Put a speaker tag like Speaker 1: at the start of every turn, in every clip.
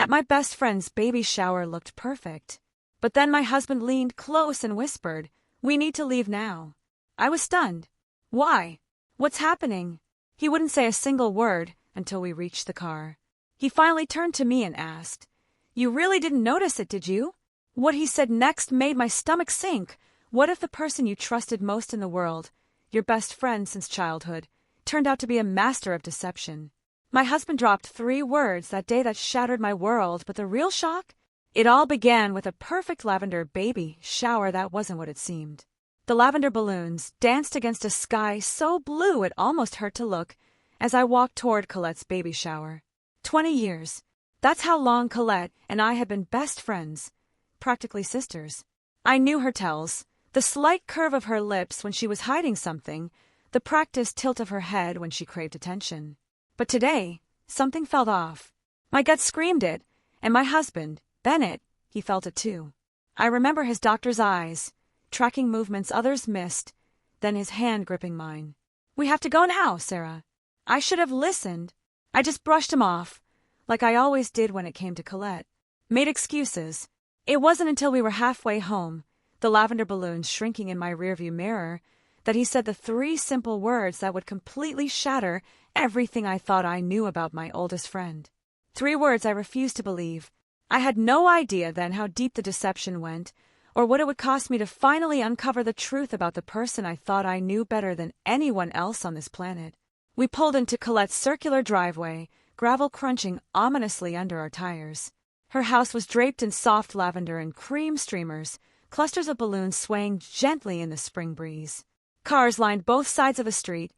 Speaker 1: At my best friend's baby shower looked perfect. But then my husband leaned close and whispered, "We need to leave now." I was stunned. Why? What's happening? He wouldn't say a single word until we reached the car. He finally turned to me and asked, "You really didn't notice it, did you?" What he said next made my stomach sink. What if the person you trusted most in the world, your best friend since childhood, turned out to be a master of deception? My husband dropped 3 words that day that shattered my world, but the real shock? It all began with a perfect lavender baby shower that wasn't what it seemed. The lavender balloons danced against a sky so blue it almost hurt to look as I walked toward Colette's baby shower. 20 years. That's how long Colette and I had been best friends, practically sisters. I knew her tells, the slight curve of her lips when she was hiding something, the practiced tilt of her head when she craved attention. But today, something felt off. My gut screamed it, and my husband, Bennett, he felt it too. I remember his doctor's eyes, tracking movements others missed, then his hand gripping mine. "We have to go now, Sarah." I should have listened. I just brushed him off, like I always did when it came to Colette. Made excuses. It wasn't until we were halfway home, the lavender balloons shrinking in my rearview mirror, that he said the 3 simple words that would completely shatter everything I thought I knew about my oldest friend. 3 words I refused to believe. I had no idea then how deep the deception went, or what it would cost me to finally uncover the truth about the person I thought I knew better than anyone else on this planet. We pulled into Colette's circular driveway, gravel crunching ominously under our tires. Her house was draped in soft lavender and cream streamers, clusters of balloons swaying gently in the spring breeze. Cars lined both sides of a street,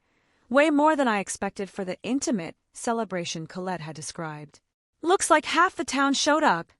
Speaker 1: way more than I expected for the intimate celebration Colette had described. "Looks like half the town showed up,"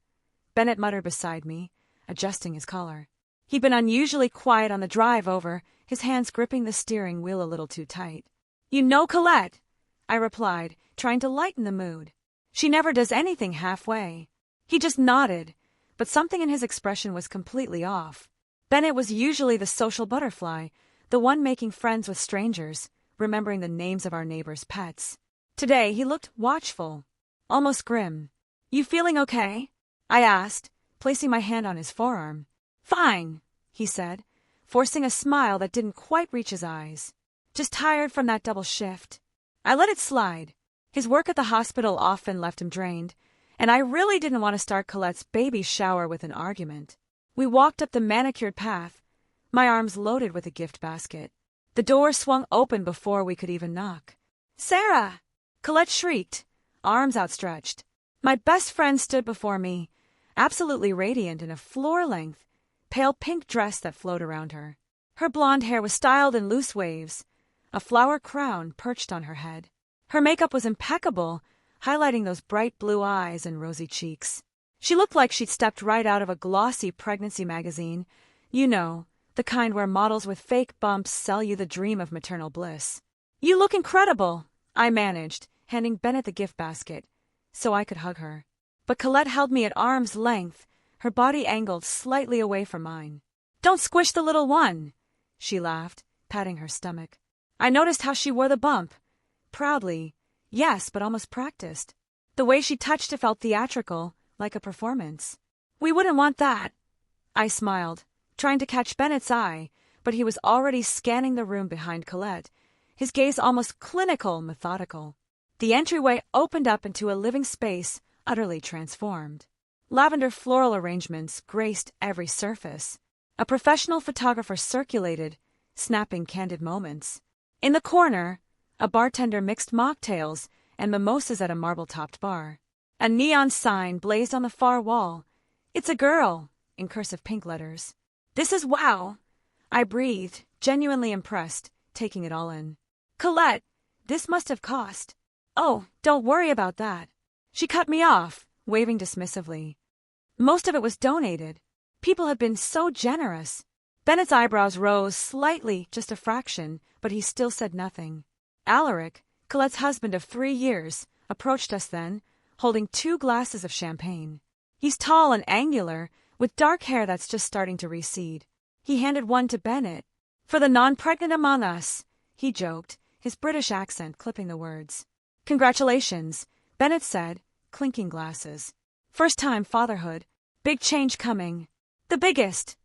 Speaker 1: Bennett muttered beside me, adjusting his collar. He'd been unusually quiet on the drive over, his hands gripping the steering wheel a little too tight. "You know Colette," I replied, trying to lighten the mood. "She never does anything halfway." He just nodded, but something in his expression was completely off. Bennett was usually the social butterfly, the one making friends with strangers, remembering the names of our neighbors' pets. Today he looked watchful, almost grim. "You feeling okay?" I asked, placing my hand on his forearm. "Fine," he said, forcing a smile that didn't quite reach his eyes. "Just tired from that double shift." I let it slide. His work at the hospital often left him drained, and I really didn't want to start Colette's baby shower with an argument. We walked up the manicured path, my arms loaded with a gift basket. The door swung open before we could even knock. "Sarah!" Colette shrieked, arms outstretched. My best friend stood before me, absolutely radiant in a floor-length, pale pink dress that flowed around her. Her blonde hair was styled in loose waves, a flower crown perched on her head. Her makeup was impeccable, highlighting those bright blue eyes and rosy cheeks. She looked like she'd stepped right out of a glossy pregnancy magazine, you know, the kind where models with fake bumps sell you the dream of maternal bliss. "You look incredible," I managed, handing Bennett the gift basket, so I could hug her. But Colette held me at arm's length, her body angled slightly away from mine. "Don't squish the little one," she laughed, patting her stomach. I noticed how she wore the bump. Proudly, yes, but almost practiced. The way she touched it felt theatrical, like a performance. "We wouldn't want that." I smiled, trying to catch Bennett's eye, but he was already scanning the room behind Colette, his gaze almost clinical, methodical. The entryway opened up into a living space, utterly transformed. Lavender floral arrangements graced every surface. A professional photographer circulated, snapping candid moments. In the corner, a bartender mixed mocktails and mimosas at a marble-topped bar. A neon sign blazed on the far wall. "It's a girl," in cursive pink letters. "This is wow," I breathed, genuinely impressed, taking it all in. "Colette, this must have cost." "Oh, don't worry about that." She cut me off, waving dismissively. Most of it was donated. People had been so generous. Bennett's eyebrows rose slightly, just a fraction, but he still said nothing. Alaric, Colette's husband of 3 years, approached us then, holding 2 glasses of champagne. He's tall and angular, with dark hair that's just starting to recede. He handed one to Bennett. "For the non-pregnant among us," he joked, his British accent clipping the words. "Congratulations," Bennett said, clinking glasses. First-time fatherhood. Big change coming. The biggest,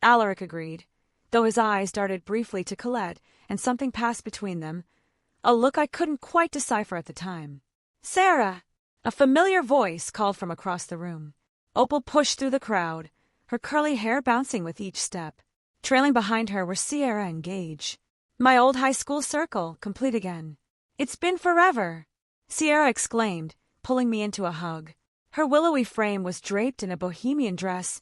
Speaker 1: Alaric agreed, though his eyes darted briefly to Colette, and something passed between them, a look I couldn't quite decipher at the time. Sarah! A familiar voice called from across the room. Opal pushed through the crowd, her curly hair bouncing with each step. Trailing behind her were Sierra and Gage. My old high school circle, complete again. It's been forever, Sierra exclaimed, pulling me into a hug. Her willowy frame was draped in a bohemian dress,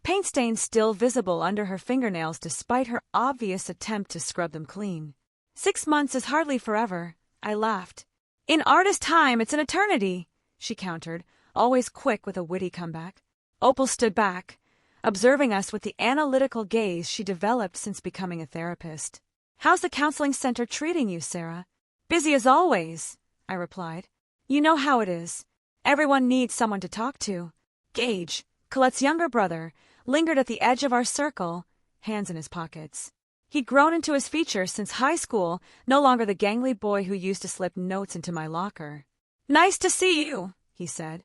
Speaker 1: paint stains still visible under her fingernails despite her obvious attempt to scrub them clean. 6 months is hardly forever, I laughed. In artist time, it's an eternity, she countered, always quick with a witty comeback. Opal stood back, observing us with the analytical gaze she developed since becoming a therapist. How's the counseling center treating you, Sarah? Busy as always, I replied. You know how it is. Everyone needs someone to talk to. Gage, Colette's younger brother, lingered at the edge of our circle, hands in his pockets. He'd grown into his features since high school, no longer the gangly boy who used to slip notes into my locker. Nice to see you, he said,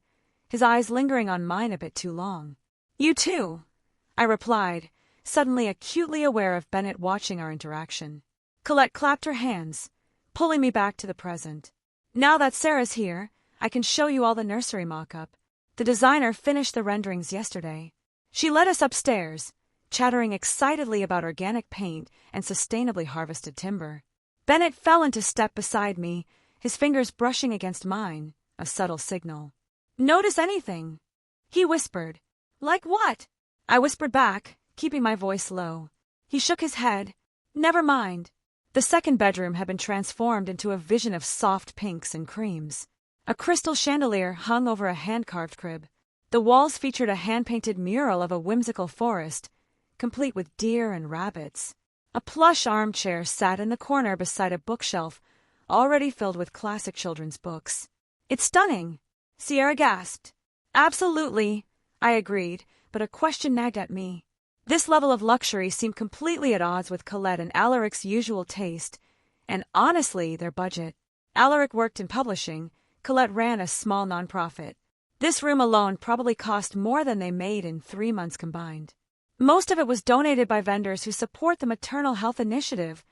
Speaker 1: his eyes lingering on mine a bit too long. You too, I replied, suddenly acutely aware of Bennett watching our interaction. Colette clapped her hands, pulling me back to the present. Now that Sarah's here, I can show you all the nursery mock-up. The designer finished the renderings yesterday. She led us upstairs, chattering excitedly about organic paint and sustainably harvested timber. Bennett fell into step beside me, his fingers brushing against mine, a subtle signal. Notice anything? He whispered. Like what? I whispered back, keeping my voice low. He shook his head. Never mind. The second bedroom had been transformed into a vision of soft pinks and creams. A crystal chandelier hung over a hand-carved crib. The walls featured a hand-painted mural of a whimsical forest, complete with deer and rabbits. A plush armchair sat in the corner beside a bookshelf, already filled with classic children's books. It's stunning, Sierra gasped. Absolutely, I agreed, but a question nagged at me. This level of luxury seemed completely at odds with Colette and Alaric's usual taste, and honestly, their budget. Alaric worked in publishing, Colette ran a small nonprofit. This room alone probably cost more than they made in 3 months combined. Most of it was donated by vendors who support the maternal health initiative,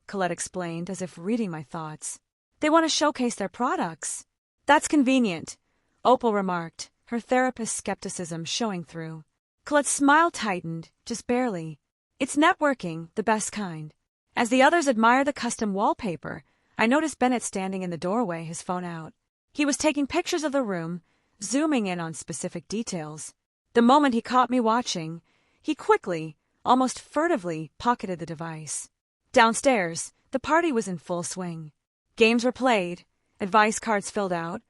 Speaker 1: Colette explained as if reading my thoughts. They want to showcase their products. That's convenient, Opal remarked, her therapist's skepticism showing through. Colette's smile tightened, just barely. It's networking, the best kind. As the others admired the custom wallpaper, I noticed Bennett standing in the doorway, his phone out. He was taking pictures of the room, zooming in on specific details. The moment he caught me watching, he quickly, almost furtively, pocketed the device. Downstairs, the party was in full swing. Games were played, advice cards filled out,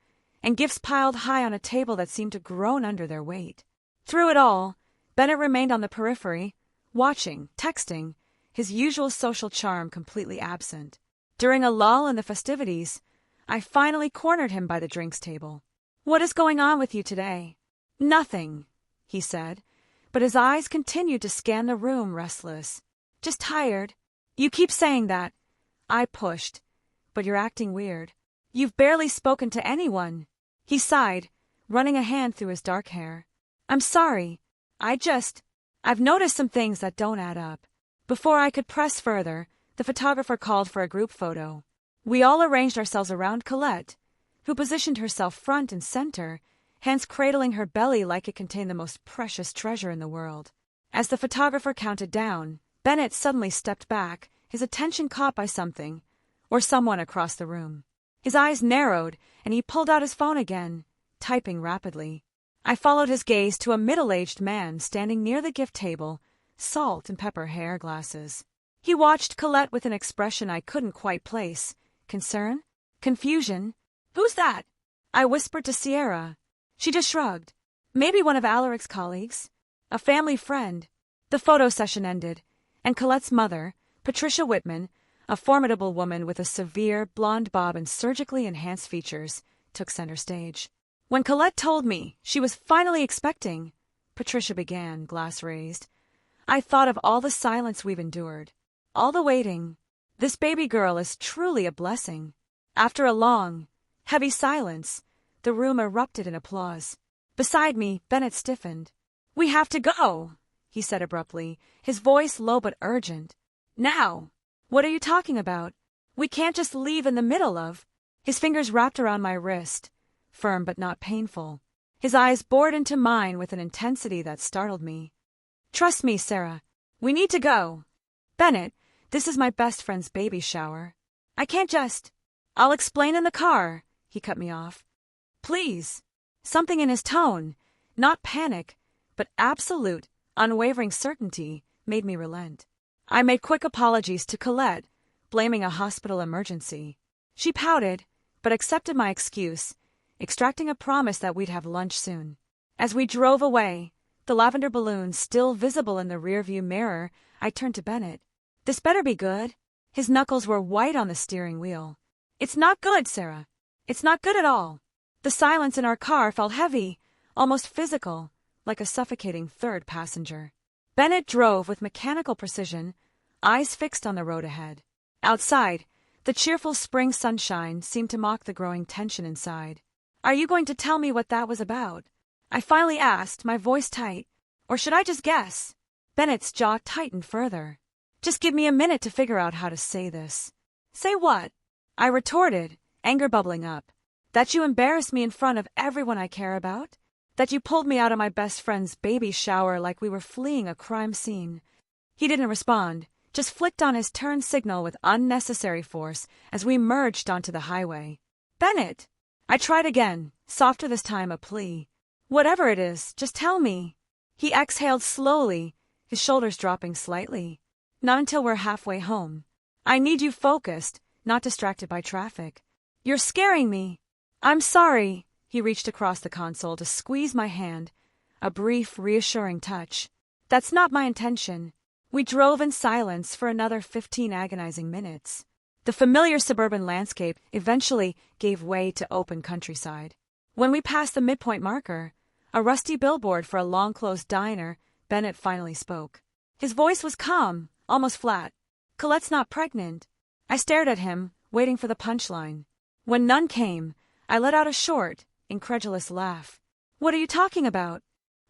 Speaker 1: and gifts piled high on a table that seemed to groan under their weight. Through it all, Bennett remained on the periphery, watching, texting, his usual social charm completely absent. During a lull in the festivities, I finally cornered him by the drinks table. What is going on with you today? Nothing, he said, but his eyes continued to scan the room, restless. Just tired. You keep saying that. I pushed. But you're acting weird. You've barely spoken to anyone. He sighed, running a hand through his dark hair. I'm sorry. I've noticed some things that don't add up. Before I could press further, the photographer called for a group photo. We all arranged ourselves around Colette, who positioned herself front and center, hands cradling her belly like it contained the most precious treasure in the world. As the photographer counted down, Bennett suddenly stepped back, his attention caught by something, or someone across the room. His eyes narrowed, and he pulled out his phone again, typing rapidly. I followed his gaze to a middle-aged man standing near the gift table, salt and pepper hair glasses. He watched Colette with an expression I couldn't quite place. Concern? Confusion? Who's that? I whispered to Sierra. She just shrugged. Maybe one of Alaric's colleagues. A family friend. The photo session ended, and Colette's mother, Patricia Whitman, a formidable woman with a severe blonde bob and surgically enhanced features, took center stage. When Colette told me she was finally expecting, Patricia began, glass raised, I thought of all the silence we've endured, all the waiting. This baby girl is truly a blessing. After a long, heavy silence, the room erupted in applause. Beside me, Bennett stiffened. "We have to go," he said abruptly, his voice low but urgent. "Now." "What are you talking about? We can't just leave in the middle of—" His fingers wrapped around my wrist, firm but not painful. His eyes bored into mine with an intensity that startled me. "Trust me, Sarah. We need to go. Bennett, this is my best friend's baby shower. I can't just—" "I'll explain in the car," he cut me off. "Please." Something in his tone, not panic, but absolute, unwavering certainty, made me relent. I made quick apologies to Colette, blaming a hospital emergency. She pouted, but accepted my excuse, extracting a promise that we'd have lunch soon. As we drove away, the lavender balloon still visible in the rearview mirror, I turned to Bennett. "This better be good." His knuckles were white on the steering wheel. "It's not good, Sarah. It's not good at all." The silence in our car felt heavy, almost physical, like a suffocating third passenger. Bennett drove with mechanical precision, eyes fixed on the road ahead. Outside, the cheerful spring sunshine seemed to mock the growing tension inside. "Are you going to tell me what that was about?" I finally asked, my voice tight. "Or should I just guess?" Bennett's jaw tightened further. "Just give me a minute to figure out how to say this." "Say what?" I retorted, anger bubbling up. "That you embarrassed me in front of everyone I care about? That you pulled me out of my best friend's baby shower like we were fleeing a crime scene?" He didn't respond, just flicked on his turn signal with unnecessary force as we merged onto the highway. "Bennett!" I tried again, softer this time, a plea. "Whatever it is, just tell me." He exhaled slowly, his shoulders dropping slightly. "Not until we're halfway home. I need you focused, not distracted by traffic. You're scaring me." "I'm sorry." He reached across the console to squeeze my hand, a brief, reassuring touch. "That's not my intention." We drove in silence for another 15 agonizing minutes. The familiar suburban landscape eventually gave way to open countryside. When we passed the midpoint marker, a rusty billboard for a long-closed diner, Bennett finally spoke. His voice was calm, almost flat. "Colette's not pregnant." I stared at him, waiting for the punchline. When none came, I let out a short, incredulous laugh. "What are you talking about?"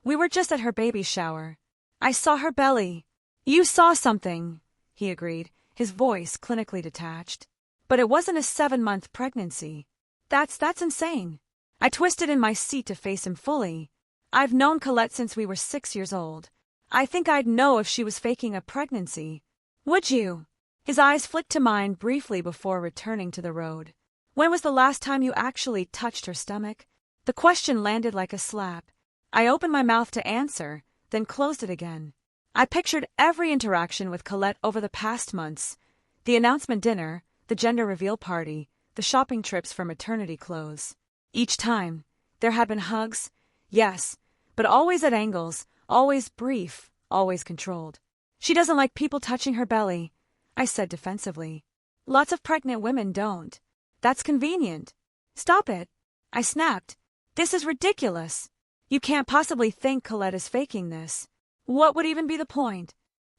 Speaker 1: "We were just at her baby shower. I saw her belly." "You saw something," he agreed, his voice clinically detached. "But it wasn't a 7-month pregnancy." That's insane." I twisted in my seat to face him fully. "I've known Colette since we were 6 years old. I think I'd know if she was faking a pregnancy." "Would you?" His eyes flicked to mine briefly before returning to the road. "When was the last time you actually touched her stomach?" The question landed like a slap. I opened my mouth to answer, then closed it again. I pictured every interaction with Colette over the past months. The announcement dinner, the gender reveal party, the shopping trips for maternity clothes. Each time, there had been hugs, yes, but always at angles, always brief, always controlled. "She doesn't like people touching her belly," I said defensively. "Lots of pregnant women don't. That's convenient." "Stop it," I snapped. "This is ridiculous. You can't possibly think Colette is faking this. What would even be the point?"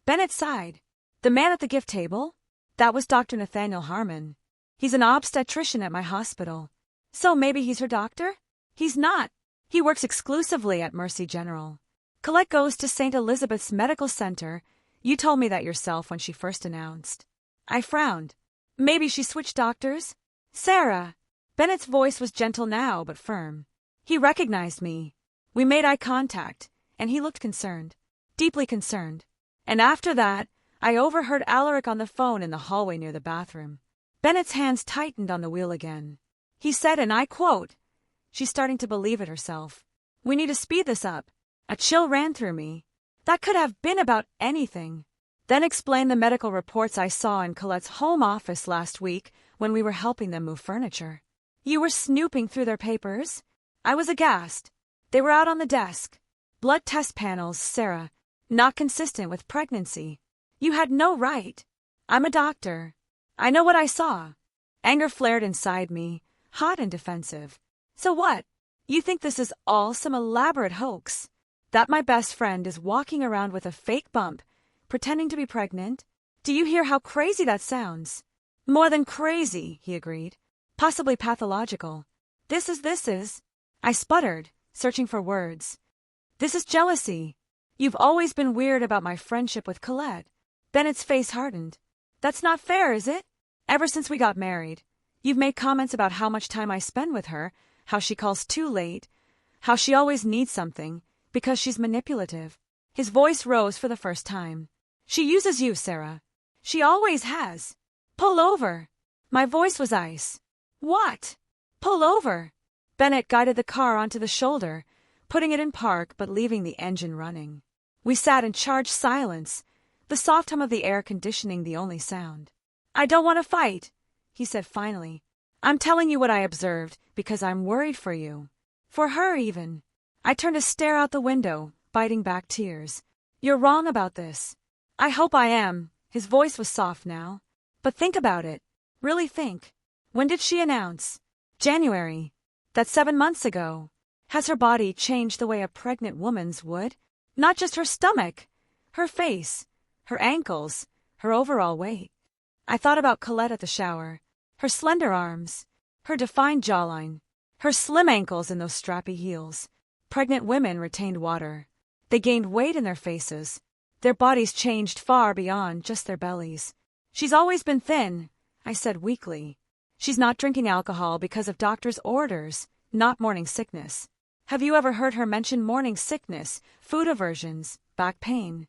Speaker 1: Bennett sighed. "The man at the gift table? That was Dr. Nathaniel Harmon. He's an obstetrician at my hospital." "So maybe he's her doctor?" "He's not. He works exclusively at Mercy General. Colette goes to St. Elizabeth's Medical Center. You told me that yourself when she first announced." I frowned. "Maybe she switched doctors?" "Sarah!" Bennett's voice was gentle now, but firm. He recognized me. We made eye contact, and he looked concerned. Deeply concerned. And after that, I overheard Alaric on the phone in the hallway near the bathroom. Bennett's hands tightened on the wheel again. He said, and I quote, "She's starting to believe it herself. We need to speed this up." A chill ran through me. That could have been about anything. Then explained the medical reports I saw in Colette's home office last week when we were helping them move furniture. "You were snooping through their papers?" I was aghast. "They were out on the desk. Blood test panels, Sarah. Not consistent with pregnancy. You had no right." "I'm a doctor. I know what I saw." Anger flared inside me, hot and defensive. "So what? You think this is all some elaborate hoax? That my best friend is walking around with a fake bump, pretending to be pregnant? Do you hear how crazy that sounds?" "More than crazy," he agreed. "Possibly pathological. This is. I sputtered, searching for words. This is jealousy. You've always been weird about my friendship with Colette. Bennett's face hardened. That's not fair, is it? Ever since we got married, you've made comments about how much time I spend with her, how she calls too late, how she always needs something, because she's manipulative. His voice rose for the first time. She uses you, Sarah. She always has. Pull over. My voice was ice. What? Pull over. Bennett guided the car onto the shoulder, putting it in park but leaving the engine running. We sat in charged silence, the soft hum of the air conditioning the only sound. I don't want to fight, he said finally. I'm telling you what I observed because I'm worried for you. For her, even. I turned to stare out the window, biting back tears. You're wrong about this. I hope I am. His voice was soft now. But think about it. Really think. When did she announce? January. That's 7 months ago. Has her body changed the way a pregnant woman's would? Not just her stomach. Her face. Her ankles. Her overall weight. I thought about Colette at the shower. Her slender arms. Her defined jawline. Her slim ankles in those strappy heels. Pregnant women retained water. They gained weight in their faces. Their bodies changed far beyond just their bellies. She's always been thin, I said weakly. She's not drinking alcohol because of doctor's orders, not morning sickness. Have you ever heard her mention morning sickness, food aversions, back pain?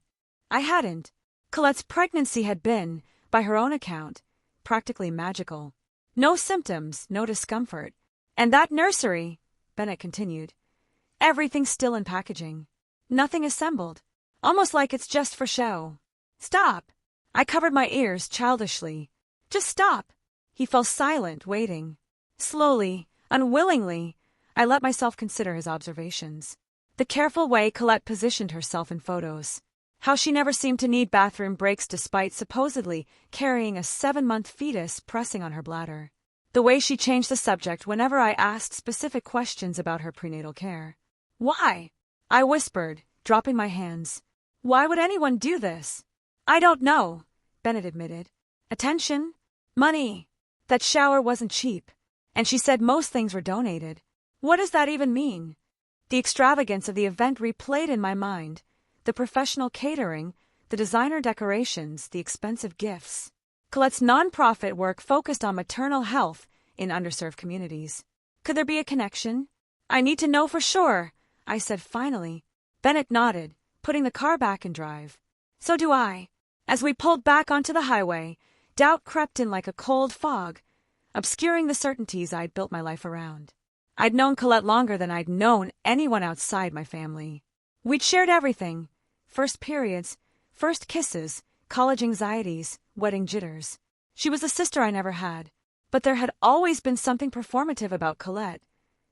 Speaker 1: I hadn't. Colette's pregnancy had been, by her own account, practically magical. No symptoms, no discomfort. And that nursery, Bennett continued, everything's still in packaging. Nothing assembled. Almost like it's just for show. Stop. I covered my ears childishly. Just stop. He fell silent, waiting. Slowly, unwillingly, I let myself consider his observations. The careful way Colette positioned herself in photos. How she never seemed to need bathroom breaks despite supposedly carrying a 7-month fetus pressing on her bladder. The way she changed the subject whenever I asked specific questions about her prenatal care. Why? I whispered, dropping my hands. Why would anyone do this? I don't know, Bennett admitted. Attention? Money. That shower wasn't cheap. And she said most things were donated. What does that even mean? The extravagance of the event replayed in my mind. The professional catering, the designer decorations, the expensive gifts. Colette's nonprofit work focused on maternal health in underserved communities. Could there be a connection? I need to know for sure, I said finally. Bennett nodded, putting the car back in drive. So do I. As we pulled back onto the highway, doubt crept in like a cold fog, obscuring the certainties I'd built my life around. I'd known Colette longer than I'd known anyone outside my family. We'd shared everything. First periods, first kisses, college anxieties, wedding jitters. She was a sister I never had, but there had always been something performative about Colette,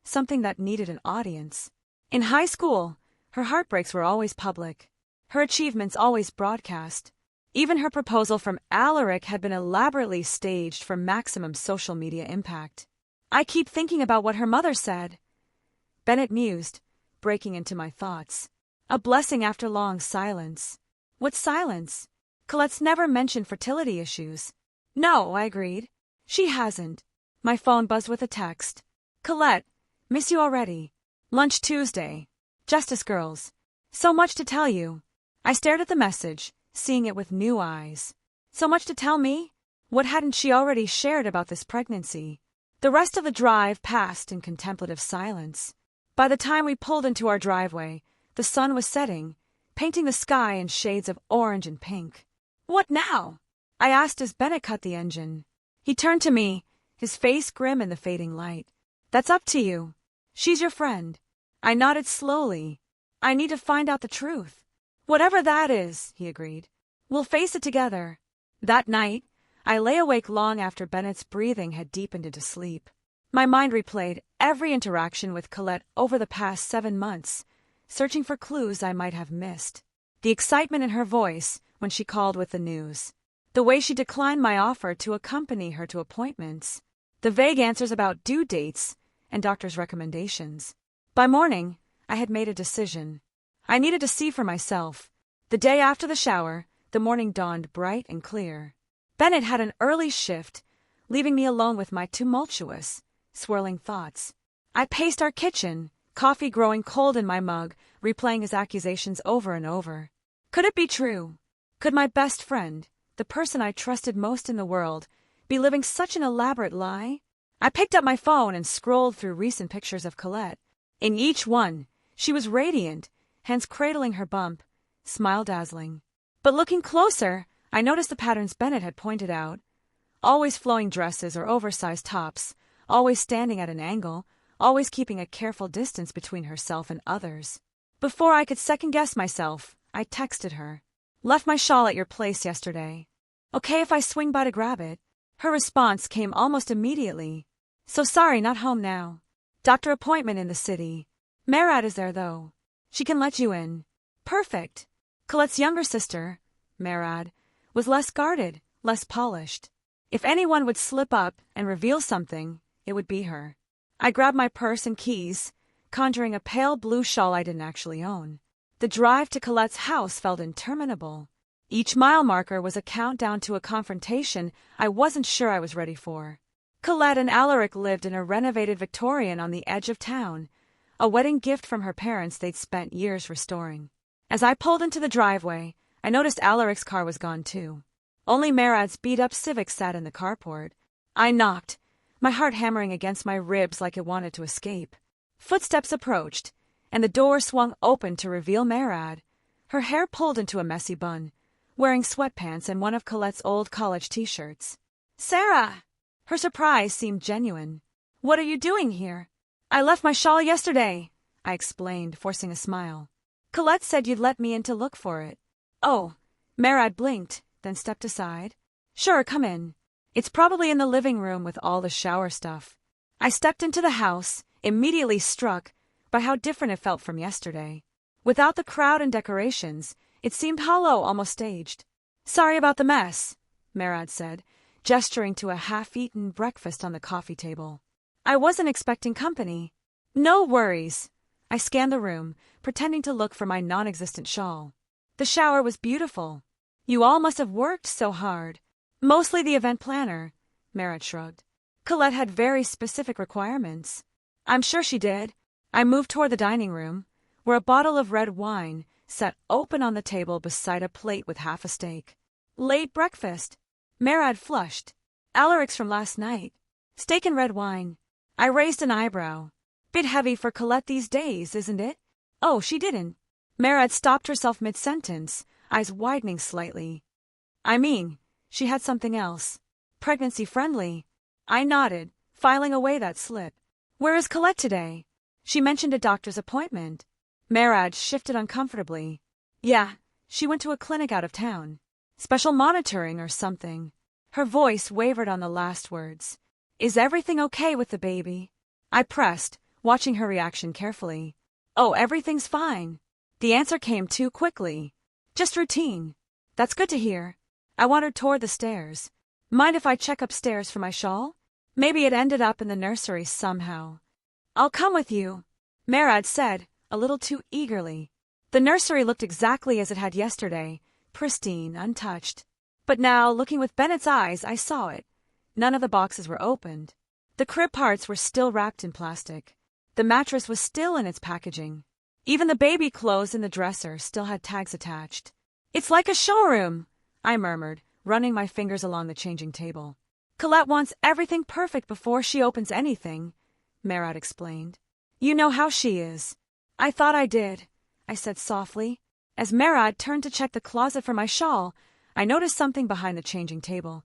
Speaker 1: something that needed an audience. In high school, her heartbreaks were always public, her achievements always broadcast. Even her proposal from Alaric had been elaborately staged for maximum social media impact. I keep thinking about what her mother said. Bennett mused, breaking into my thoughts. A blessing after long silence. What silence? Colette's never mentioned fertility issues. No, I agreed. She hasn't. My phone buzzed with a text. Colette, miss you already. Lunch Tuesday. Justice Girls. So much to tell you. I stared at the message, seeing it with new eyes. So much to tell me? What hadn't she already shared about this pregnancy? The rest of the drive passed in contemplative silence. By the time we pulled into our driveway, the sun was setting, painting the sky in shades of orange and pink. What now? I asked as Bennett cut the engine. He turned to me, his face grim in the fading light. That's up to you. She's your friend. I nodded slowly. I need to find out the truth. Whatever that is, he agreed. We'll face it together. That night, I lay awake long after Bennett's breathing had deepened into sleep. My mind replayed every interaction with Colette over the past 7 months, searching for clues I might have missed. The excitement in her voice when she called with the news. The way she declined my offer to accompany her to appointments. The vague answers about due dates and doctor's recommendations. By morning, I had made a decision. I needed to see for myself. The day after the shower, the morning dawned bright and clear. Bennett had an early shift, leaving me alone with my tumultuous, swirling thoughts. I paced our kitchen, coffee growing cold in my mug, replaying his accusations over and over. Could it be true? Could my best friend, the person I trusted most in the world, be living such an elaborate lie? I picked up my phone and scrolled through recent pictures of Colette. In each one, she was radiant, hands cradling her bump, smile dazzling. But looking closer, I noticed the patterns Bennett had pointed out. Always flowing dresses or oversized tops, always standing at an angle, always keeping a careful distance between herself and others. Before I could second-guess myself, I texted her. Left my shawl at your place yesterday. Okay if I swing by to grab it? Her response came almost immediately. So sorry, not home now. Doctor appointment in the city. Merad is there though. She can let you in. Perfect. Colette's younger sister, Merad, was less guarded, less polished. If anyone would slip up and reveal something, it would be her. I grabbed my purse and keys, conjuring a pale blue shawl I didn't actually own. The drive to Colette's house felt interminable. Each mile marker was a countdown to a confrontation I wasn't sure I was ready for. Colette and Alaric lived in a renovated Victorian on the edge of town, a wedding gift from her parents they'd spent years restoring. As I pulled into the driveway, I noticed Alaric's car was gone too. Only Merad's beat-up Civic sat in the carport. I knocked, my heart hammering against my ribs like it wanted to escape. Footsteps approached, and the door swung open to reveal Merad, her hair pulled into a messy bun, wearing sweatpants and one of Colette's old college t-shirts. Sarah! Her surprise seemed genuine. What are you doing here? I left my shawl yesterday, I explained, forcing a smile. Colette said you'd let me in to look for it. Oh, Merad blinked, then stepped aside. Sure, come in. It's probably in the living room with all the shower stuff. I stepped into the house, immediately struck by how different it felt from yesterday. Without the crowd and decorations, it seemed hollow, almost staged. Sorry about the mess, Merad said, gesturing to a half-eaten breakfast on the coffee table. I wasn't expecting company. No worries. I scanned the room, pretending to look for my non-existent shawl. The shower was beautiful. You all must have worked so hard. Mostly the event planner, Merad shrugged. Colette had very specific requirements. I'm sure she did. I moved toward the dining room, where a bottle of red wine sat open on the table beside a plate with half a steak. Late breakfast. Merad flushed. Alaric's from last night. Steak and red wine. I raised an eyebrow. Bit heavy for Colette these days, isn't it? Oh, she didn't. Merad stopped herself mid-sentence, eyes widening slightly. I mean, she had something else. Pregnancy-friendly. I nodded, filing away that slip. Where is Colette today? She mentioned a doctor's appointment. Merad shifted uncomfortably. Yeah, she went to a clinic out of town. Special monitoring or something. Her voice wavered on the last words. Is everything okay with the baby? I pressed, watching her reaction carefully. Oh, everything's fine. The answer came too quickly. Just routine. That's good to hear. I wandered toward the stairs. Mind if I check upstairs for my shawl? Maybe it ended up in the nursery somehow. I'll come with you, Merad said, a little too eagerly. The nursery looked exactly as it had yesterday, pristine, untouched. But now, looking with Bennett's eyes, I saw it. None of the boxes were opened. The crib parts were still wrapped in plastic. The mattress was still in its packaging. Even the baby clothes in the dresser still had tags attached. It's like a showroom, I murmured, running my fingers along the changing table. Colette wants everything perfect before she opens anything, Merad explained. You know how she is. I thought I did, I said softly. As Merad turned to check the closet for my shawl, I noticed something behind the changing table.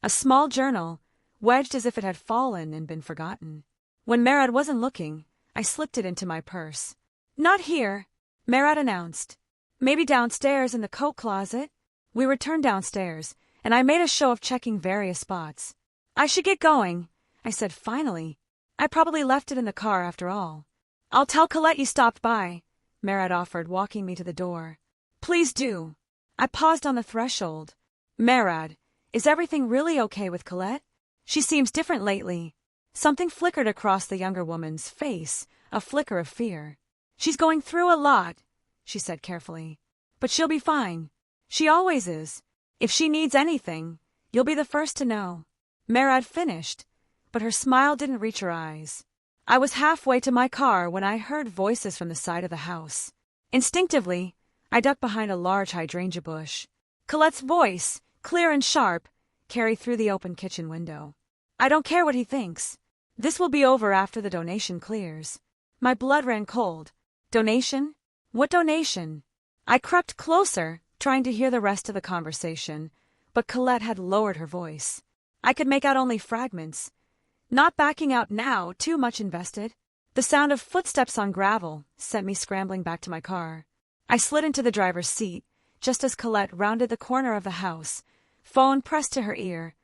Speaker 1: A small journal, wedged as if it had fallen and been forgotten. When Merad wasn't looking, I slipped it into my purse. Not here, Merad announced. Maybe downstairs in the coat closet. We returned downstairs, and I made a show of checking various spots. I should get going, I said finally. I probably left it in the car after all. I'll tell Colette you stopped by, Merad offered, walking me to the door. Please do. I paused on the threshold. Merad, is everything really okay with Colette? She seems different lately. Something flickered across the younger woman's face, a flicker of fear. She's going through a lot, she said carefully. But she'll be fine. She always is. If she needs anything, you'll be the first to know. Merad finished, but her smile didn't reach her eyes. I was halfway to my car when I heard voices from the side of the house. Instinctively, I ducked behind a large hydrangea bush. Colette's voice, clear and sharp, carried through the open kitchen window. "I don't care what he thinks. This will be over after the donation clears." My blood ran cold. Donation? What donation? I crept closer, trying to hear the rest of the conversation, but Colette had lowered her voice. I could make out only fragments. "Not backing out now, too much invested." The sound of footsteps on gravel sent me scrambling back to my car. I slid into the driver's seat, just as Colette rounded the corner of the house, phone pressed to her ear.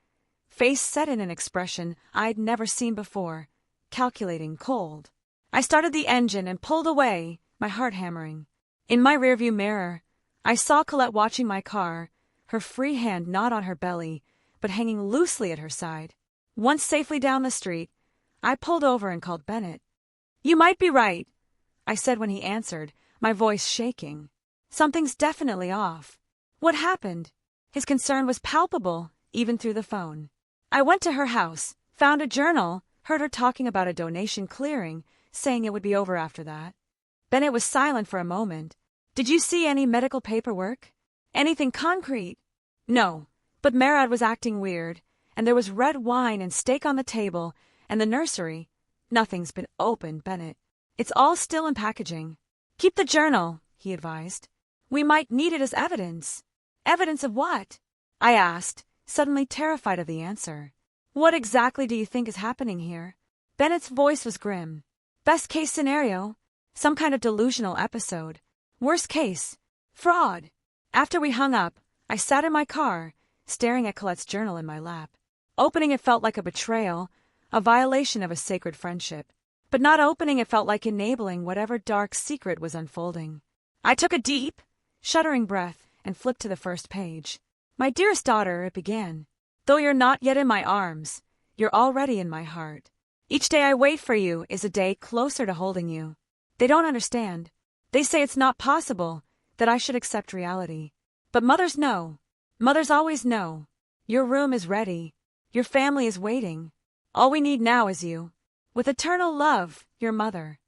Speaker 1: Face set in an expression I'd never seen before, calculating, cold. I started the engine and pulled away, my heart hammering. In my rearview mirror, I saw Colette watching my car, her free hand not on her belly, but hanging loosely at her side. Once safely down the street, I pulled over and called Bennett. "You might be right," I said when he answered, my voice shaking. "Something's definitely off." "What happened?" His concern was palpable, even through the phone. "I went to her house, found a journal, heard her talking about a donation clearing, saying it would be over after that." Bennett was silent for a moment. "Did you see any medical paperwork? Anything concrete?" "No, but Merad was acting weird, and there was red wine and steak on the table, and the nursery. Nothing's been opened, Bennett. It's all still in packaging." "Keep the journal," he advised. "We might need it as evidence." "Evidence of what?" I asked, suddenly terrified of the answer. "What exactly do you think is happening here?" Bennett's voice was grim. "Best case scenario, some kind of delusional episode. Worst case, fraud." After we hung up, I sat in my car, staring at Colette's journal in my lap. Opening it felt like a betrayal, a violation of a sacred friendship. But not opening it felt like enabling whatever dark secret was unfolding. I took a deep, shuddering breath and flipped to the first page. "My dearest daughter," it began, "though you're not yet in my arms, you're already in my heart. Each day I wait for you is a day closer to holding you. They don't understand. They say it's not possible, that I should accept reality. But mothers know. Mothers always know. Your room is ready. Your family is waiting. All we need now is you. With eternal love, your mother."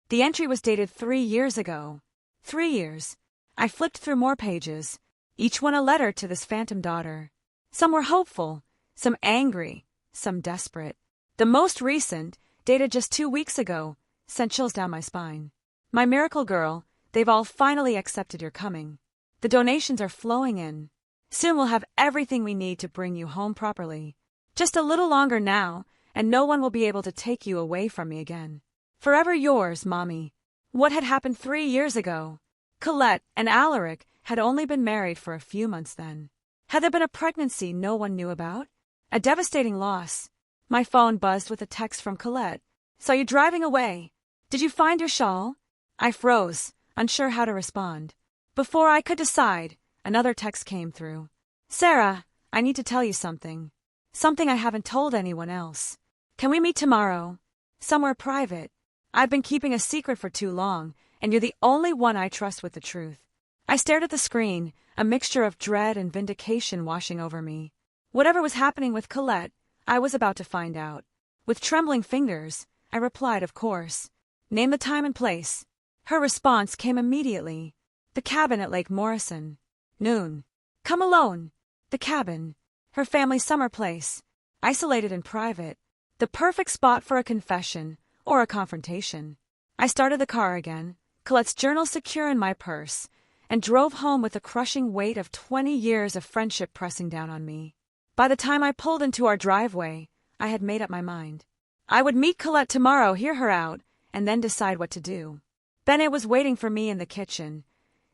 Speaker 1: The entry was dated 3 years ago. 3 years. I flipped through more pages, each one a letter to this phantom daughter. Some were hopeful, some angry, some desperate. The most recent, dated just 2 weeks ago, sent chills down my spine. "My miracle girl, they've all finally accepted your coming. The donations are flowing in. Soon we'll have everything we need to bring you home properly. Just a little longer now, and no one will be able to take you away from me again. Forever yours, Mommy." What had happened 3 years ago? Colette and Alaric had only been married for a few months then. Had there been a pregnancy no one knew about? A devastating loss. My phone buzzed with a text from Colette. "Saw you driving away. Did you find your shawl?" I froze, unsure how to respond. Before I could decide, another text came through. "Sarah, I need to tell you something. Something I haven't told anyone else. Can we meet tomorrow? Somewhere private. I've been keeping a secret for too long, and you're the only one I trust with the truth." I stared at the screen, a mixture of dread and vindication washing over me. Whatever was happening with Colette, I was about to find out. With trembling fingers, I replied, "Of course. Name the time and place." Her response came immediately. "The cabin at Lake Morrison. Noon. Come alone." The cabin. Her family's summer place. Isolated and private. The perfect spot for a confession or a confrontation. I started the car again, Colette's journal secure in my purse, and drove home with the crushing weight of 20 years of friendship pressing down on me. By the time I pulled into our driveway, I had made up my mind. I would meet Colette tomorrow, hear her out, and then decide what to do. Bennett was waiting for me in the kitchen,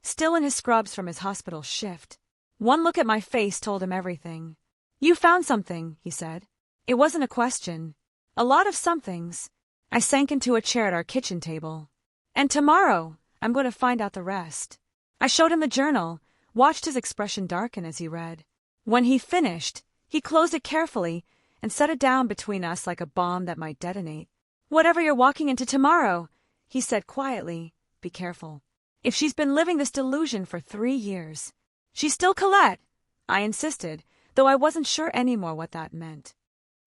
Speaker 1: still in his scrubs from his hospital shift. One look at my face told him everything. "You found something," he said. It wasn't a question. A lot of somethings. I sank into a chair at our kitchen table. "And tomorrow, I'm going to find out the rest." I showed him the journal, watched his expression darken as he read. When he finished, he closed it carefully and set it down between us like a bomb that might detonate. "Whatever you're walking into tomorrow," he said quietly, "be careful. If she's been living this delusion for 3 years. She's still Colette," I insisted, though I wasn't sure anymore what that meant.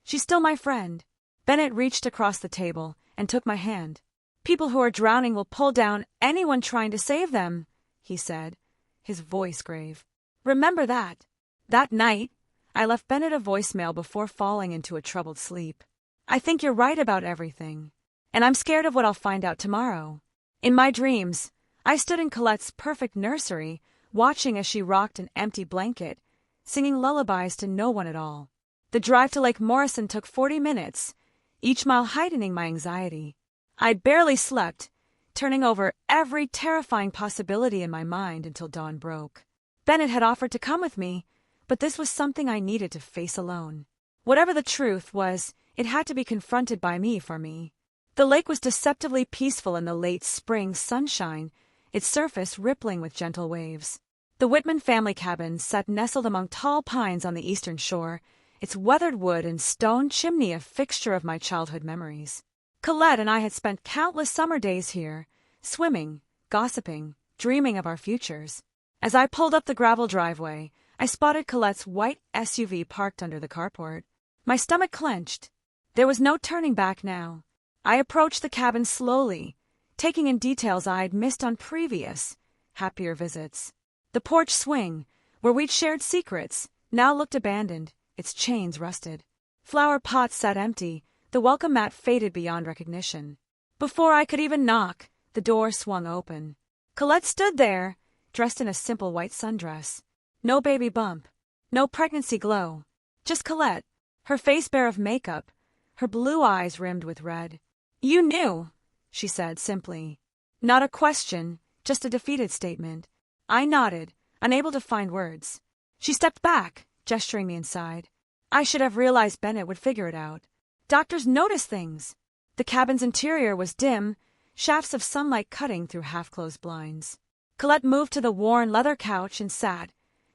Speaker 1: "She's still my friend." Bennett reached across the table and took my hand. People who are drowning will pull down anyone trying to save them, he said, his voice grave. Remember that. That night, I left Bennett a voicemail before falling into a troubled sleep. I think you're right about everything, and I'm scared of what I'll find out tomorrow. In my dreams, I stood in Colette's perfect nursery, watching as she rocked an empty blanket, singing lullabies to no one at all. The drive to Lake Morrison took 40 minutes, each mile heightening my anxiety. I'd barely slept, turning over every terrifying possibility in my mind until dawn broke. Bennett had offered to come with me, but this was something I needed to face alone. Whatever the truth was, it had to be confronted by me for me. The lake was deceptively peaceful in the late spring sunshine, its surface rippling with gentle waves. The Whitman family cabin sat nestled among tall pines on the eastern shore, its weathered wood and stone chimney a fixture of my childhood memories. Colette and I had spent countless summer days here, swimming, gossiping, dreaming of our futures. As I pulled up the gravel driveway, I spotted Colette's white SUV parked under the carport. My stomach clenched. There was no turning back now. I approached the cabin slowly, taking in details I'd missed on previous, happier visits. The porch swing, where we'd shared secrets, now looked abandoned, its chains rusted. Flower pots sat empty, the welcome mat faded beyond recognition. Before I could even knock, the door swung open. Colette stood there, dressed in a simple white sundress. No baby bump, no pregnancy glow. Just Colette, her face bare of makeup, her blue eyes rimmed with red. "You knew," she said simply. Not a question, just a defeated statement. I nodded, unable to find words. She stepped back, gesturing me inside. I should have realized Bennett would figure it out. Doctors notice things. The cabin's interior was dim, shafts of sunlight cutting through half-closed blinds. Colette moved to the worn leather couch and sat,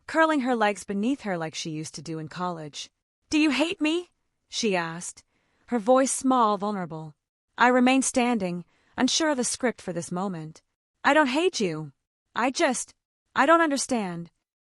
Speaker 1: curling her legs beneath her like she used to do in college. "Do you hate me?" she asked, her voice small, vulnerable. I remained standing, unsure of the script for this moment. "I don't hate you. I don't understand."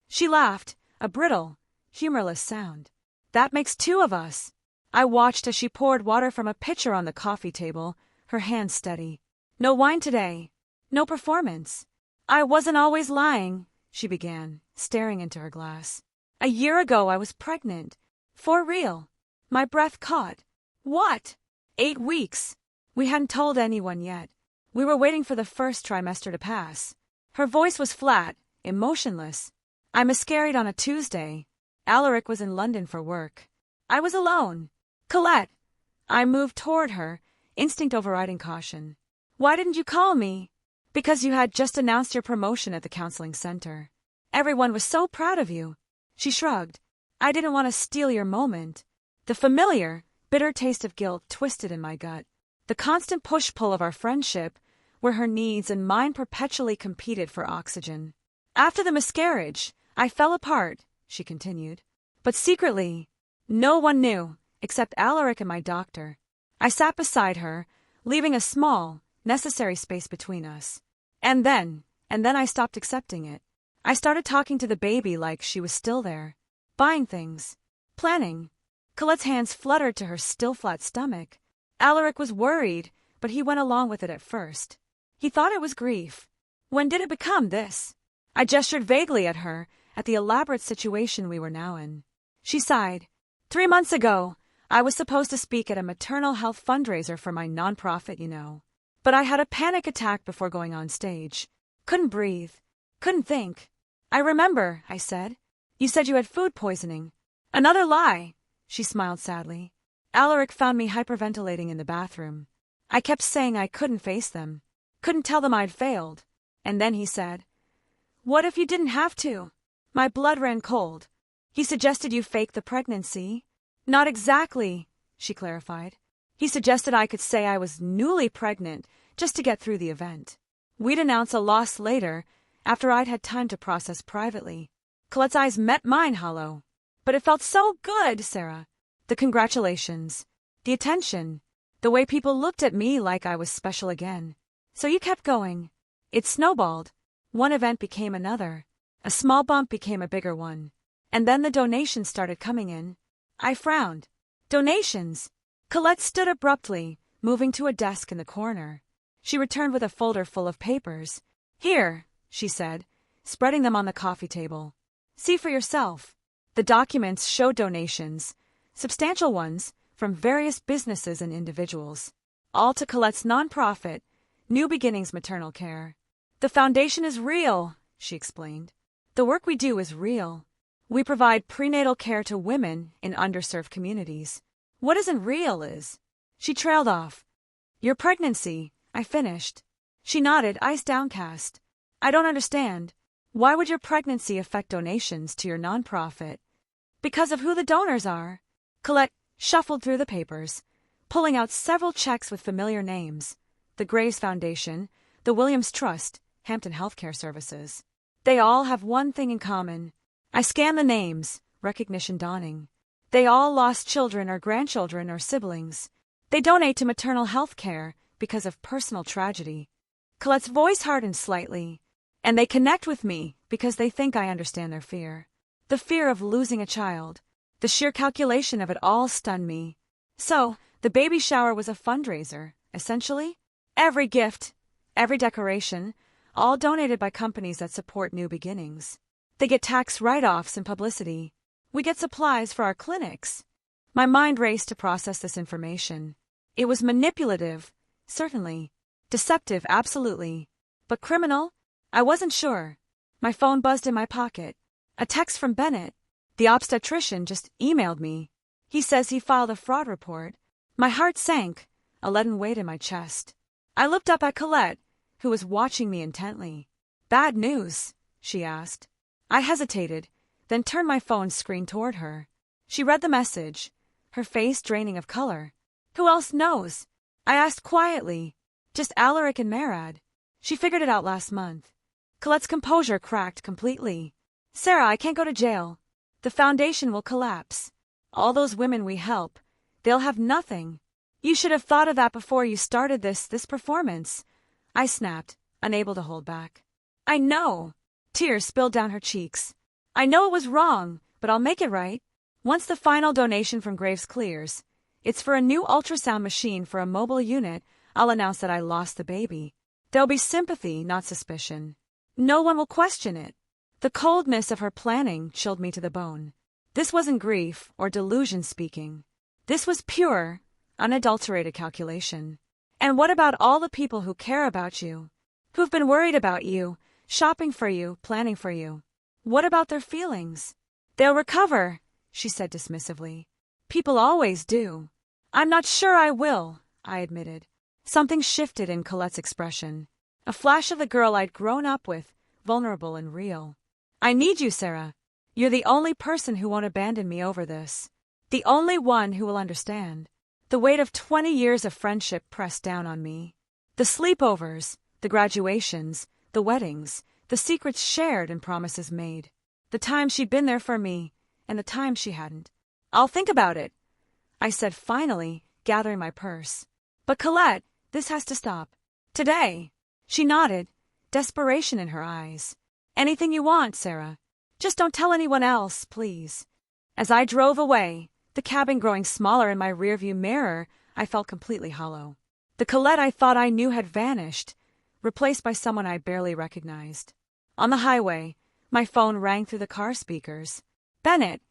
Speaker 1: She laughed, a brittle, humorless sound. "That makes two of us." I watched as she poured water from a pitcher on the coffee table, her hand steady. "No wine today. No performance." "I wasn't always lying," she began, staring into her glass. "A year ago I was pregnant. For real." My breath caught. "What?" 8 weeks. We hadn't told anyone yet. We were waiting for the first trimester to pass. Her voice was flat, emotionless. I miscarried on a Tuesday. Alaric was in London for work. I was alone. "Colette." I moved toward her, instinct overriding caution. "Why didn't you call me?" "Because you had just announced your promotion at the counseling center. Everyone was so proud of you." She shrugged. "I didn't want to steal your moment." The familiar, bitter taste of guilt twisted in my gut. The constant push-pull of our friendship, where her needs and mine perpetually competed for oxygen. "After the miscarriage, I fell apart," she continued. "But secretly, no one knew, except Alaric and my doctor." I sat beside her, leaving a small, necessary space between us. And then I stopped accepting it. I started talking to the baby like she was still there. Buying things. Planning. Colette's hands fluttered to her still flat stomach. Alaric was worried, but he went along with it at first. He thought it was grief. When did it become this? I gestured vaguely at her, at the elaborate situation we were now in. She sighed. 3 months ago, I was supposed to speak at a maternal health fundraiser for my nonprofit, you know. But I had a panic attack before going on stage. Couldn't breathe. Couldn't think. "I remember," I said. "You said you had food poisoning." "Another lie," she smiled sadly. Alaric found me hyperventilating in the bathroom. I kept saying I couldn't face them. Couldn't tell them I'd failed. And then he said, "What if you didn't have to?" My blood ran cold. "He suggested you fake the pregnancy." "Not exactly," she clarified. "He suggested I could say I was newly pregnant just to get through the event. We'd announce a loss later, after I'd had time to process privately." Colette's eyes met mine hollow. "But it felt so good, Sarah. The congratulations, the attention, the way people looked at me like I was special again. So you kept going." It snowballed. One event became another. A small bump became a bigger one. And then the donations started coming in. I frowned. Donations? Colette stood abruptly, moving to a desk in the corner. She returned with a folder full of papers. "Here," she said, spreading them on the coffee table. "See for yourself." The documents showed donations, substantial ones, from various businesses and individuals, all to Colette's nonprofit, New Beginnings Maternal Care. "The foundation is real," she explained. "The work we do is real. We provide prenatal care to women in underserved communities. What isn't real is—" She trailed off. "Your pregnancy," I finished. She nodded, eyes downcast. "I don't understand. Why would your pregnancy affect donations to your nonprofit?" "Because of who the donors are." Colette shuffled through the papers, pulling out several checks with familiar names. The Graves Foundation, the Williams Trust, Hampton Healthcare Services. They all have one thing in common. I scanned the names, recognition dawning. They all lost children or grandchildren or siblings. They donate to maternal health care because of personal tragedy. Colette's voice hardened slightly. And they connect with me because they think I understand their fear. The fear of losing a child. The sheer calculation of it all stunned me. So, the baby shower was a fundraiser, essentially? Every gift, every decoration, all donated by companies that support New Beginnings. They get tax write-offs and publicity. We get supplies for our clinics. My mind raced to process this information. It was manipulative, certainly. Deceptive, absolutely. But criminal? I wasn't sure. My phone buzzed in my pocket. A text from Bennett. The obstetrician just emailed me. He says he filed a fraud report. My heart sank, a leaden weight in my chest. I looked up at Colette, who was watching me intently. "Bad news?" she asked. I hesitated, then turned my phone screen toward her. She read the message, her face draining of color. "Who else knows?" I asked quietly. "Just Alaric and Marad. She figured it out last month." Colette's composure cracked completely. "Sarah, I can't go to jail. The foundation will collapse. All those women we help, they'll have nothing. You should have thought of that before you started this performance." I snapped, unable to hold back. "I know." Tears spilled down her cheeks. "I know it was wrong, but I'll make it right. Once the final donation from Graves clears, it's for a new ultrasound machine for a mobile unit, I'll announce that I lost the baby. There'll be sympathy, not suspicion. No one will question it." The coldness of her planning chilled me to the bone. This wasn't grief or delusion speaking. This was pure, unadulterated calculation. And what about all the people who care about you, who've been worried about you, shopping for you, planning for you? What about their feelings? "They'll recover," she said dismissively. "People always do." "I'm not sure I will," I admitted. Something shifted in Colette's expression. A flash of the girl I'd grown up with, vulnerable and real. "I need you, Sarah. You're the only person who won't abandon me over this. The only one who will understand." The weight of 20 years of friendship pressed down on me. The sleepovers, the graduations, the weddings, the secrets shared and promises made. The time she'd been there for me, and the time she hadn't. "I'll think about it," I said finally, gathering my purse. "But Colette, this has to stop. Today." She nodded, desperation in her eyes. "Anything you want, Sarah. Just don't tell anyone else, please." As I drove away, the cabin growing smaller in my rearview mirror, I felt completely hollow. The Colette I thought I knew had vanished, replaced by someone I barely recognized. On the highway, my phone rang through the car speakers. "Bennett,"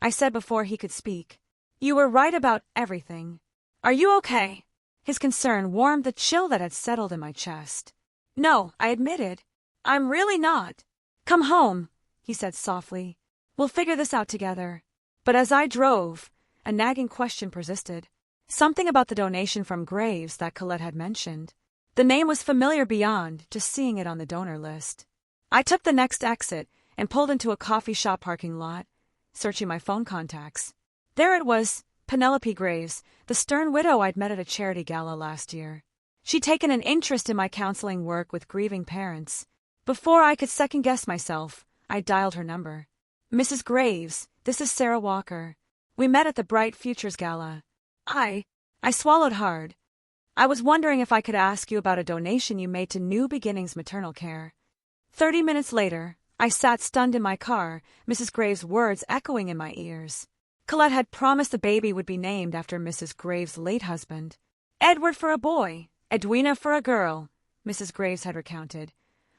Speaker 1: I said before he could speak. "You were right about everything. Are you okay?" His concern warmed the chill that had settled in my chest. "No," I admitted. "I'm really not." "Come home," he said softly. "We'll figure this out together." But as I drove, a nagging question persisted. Something about the donation from Graves that Colette had mentioned. The name was familiar beyond just seeing it on the donor list. I took the next exit and pulled into a coffee shop parking lot, searching my phone contacts. There it was, Penelope Graves, the stern widow I'd met at a charity gala last year. She'd taken an interest in my counseling work with grieving parents. Before I could second-guess myself, I dialed her number. "Mrs. Graves, this is Sarah Walker. We met at the Bright Futures Gala." I swallowed hard. "I was wondering if I could ask you about a donation you made to New Beginnings Maternal Care." 30 minutes later, I sat stunned in my car, Mrs. Graves' words echoing in my ears. Colette had promised the baby would be named after Mrs. Graves' late husband. Edward for a boy, Edwina for a girl, Mrs. Graves had recounted,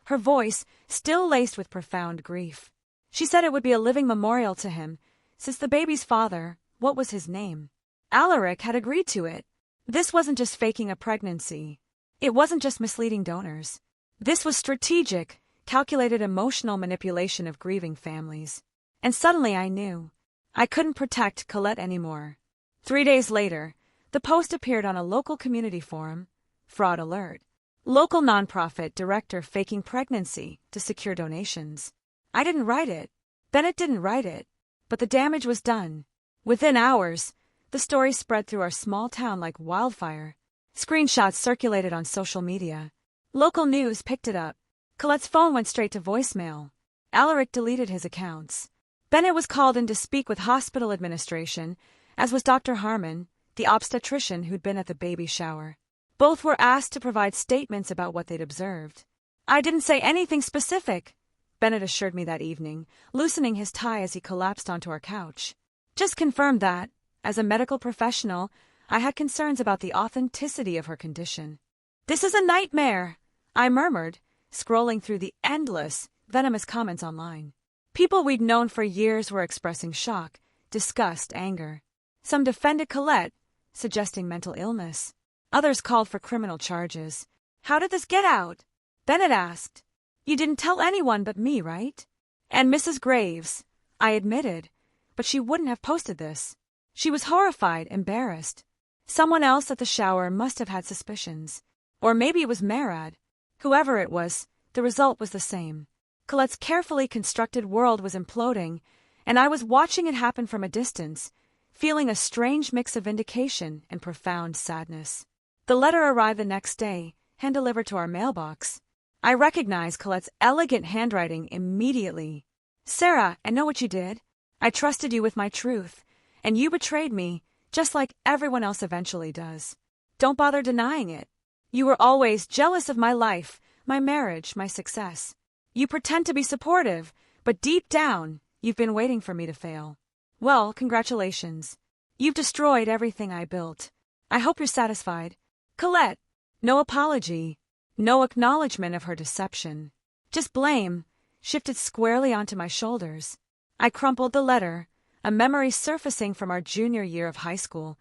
Speaker 1: her voice still laced with profound grief. She said it would be a living memorial to him, since the baby's father, what was his name? Alaric, had agreed to it. This wasn't just faking a pregnancy. It wasn't just misleading donors. This was strategic, calculated emotional manipulation of grieving families. And suddenly I knew. I couldn't protect Colette anymore. 3 days later, the post appeared on a local community forum. Fraud alert. Local nonprofit director faking pregnancy to secure donations. I didn't write it. Bennett didn't write it. But the damage was done. Within hours, the story spread through our small town like wildfire. Screenshots circulated on social media. Local news picked it up. Colette's phone went straight to voicemail. Alaric deleted his accounts. Bennett was called in to speak with hospital administration, as was Dr. Harmon, the obstetrician who'd been at the baby shower. Both were asked to provide statements about what they'd observed. I didn't say anything specific, Bennett assured me that evening, loosening his tie as he collapsed onto our couch. Just confirmed that, as a medical professional, I had concerns about the authenticity of her condition. This is a nightmare, I murmured, scrolling through the endless, venomous comments online. People we'd known for years were expressing shock, disgust, anger. Some defended Colette, suggesting mental illness. Others called for criminal charges. How did this get out? Bennett asked. You didn't tell anyone but me, right? And Mrs. Graves, I admitted, but she wouldn't have posted this. She was horrified, embarrassed. Someone else at the shower must have had suspicions. Or maybe it was Marad. Whoever it was, the result was the same. Colette's carefully constructed world was imploding, and I was watching it happen from a distance, feeling a strange mix of vindication and profound sadness. The letter arrived the next day, hand-delivered to our mailbox. I recognized Colette's elegant handwriting immediately. Sarah, I know what you did. I trusted you with my truth, and you betrayed me, just like everyone else eventually does. Don't bother denying it. You were always jealous of my life, my marriage, my success. You pretend to be supportive, but deep down, you've been waiting for me to fail. Well, congratulations. You've destroyed everything I built. I hope you're satisfied. Colette, no apology, no acknowledgement of her deception. Just blame, shifted squarely onto my shoulders. I crumpled the letter, a memory surfacing from our junior year of high school.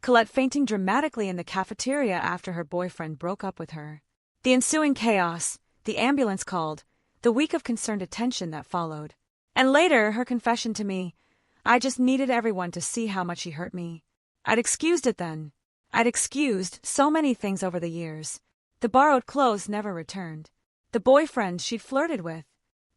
Speaker 1: Colette fainting dramatically in the cafeteria after her boyfriend broke up with her. The ensuing chaos, the ambulance called, the week of concerned attention that followed. And later, her confession to me, I just needed everyone to see how much he hurt me. I'd excused it then. I'd excused so many things over the years. The borrowed clothes never returned. The boyfriend she'd flirted with.